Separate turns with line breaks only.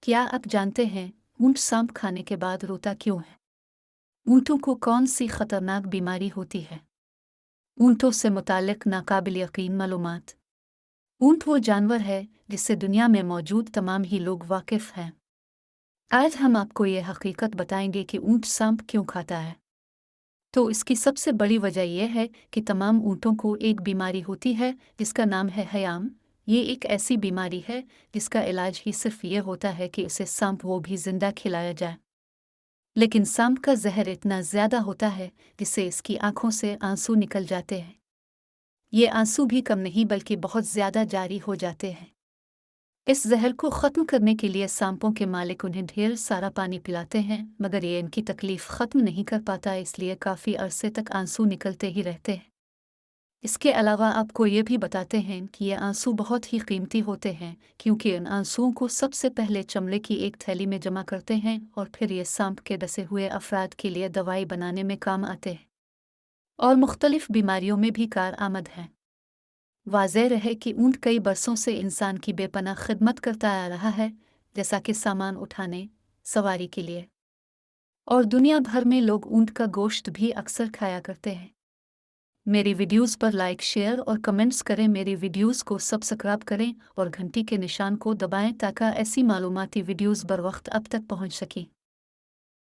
क्या आप जानते हैं ऊंट सांप खाने के बाद रोता क्यों है? ऊंटों को कौन सी खतरनाक बीमारी होती है? ऊंटों से मुतालिक नाकाबिल यकीन मालूमात। ऊंट वो जानवर है जिससे दुनिया में मौजूद तमाम ही लोग वाकिफ हैं। आज हम आपको ये हकीकत बताएंगे कि ऊंट सांप क्यों खाता है। तो इसकी सबसे बड़ी वजह यह है कि तमाम ऊंटों को एक बीमारी होती है जिसका नाम है हयाम। ये एक ऐसी बीमारी है जिसका इलाज ही सिर्फ ये होता है कि उसे सांप वो भी जिंदा खिलाया जाए। लेकिन सांप का जहर इतना ज्यादा होता है जिससे इसकी आंखों से आंसू निकल जाते हैं। ये आंसू भी कम नहीं बल्कि बहुत ज्यादा जारी हो जाते हैं। इस जहर को खत्म करने के लिए सांपों के मालिक उन्हें ढेर सारा पानी पिलाते हैं, मगर ये इनकी तकलीफ खत्म नहीं कर पाता, इसलिए काफी अरसे तक आंसू निकलते ही रहते हैं। इसके अलावा आपको ये भी बताते हैं कि ये आंसू बहुत ही कीमती होते हैं, क्योंकि इन आंसुओं को सबसे पहले चमड़े की एक थैली में जमा करते हैं और फिर ये सांप के डसे हुए अफराद के लिए दवाई बनाने में काम आते हैं और मुख्तलिफ बीमारियों में भी कारआमद हैं। वाज़ेह रहे कि ऊंट कई बरसों से इंसान की बेपनाह खिदमत करता आ रहा है, जैसा कि सामान उठाने, सवारी के लिए, और दुनिया भर में लोग ऊंट का गोश्त भी अक्सर खाया करते हैं। मेरी वीडियोस पर लाइक, शेयर और कमेंट्स करें। मेरी वीडियोस को सब्सक्राइब करें और घंटी के निशान को दबाएं ताकि ऐसी मालूमाती वीडियोस बर वक्त अब तक पहुंच सकें।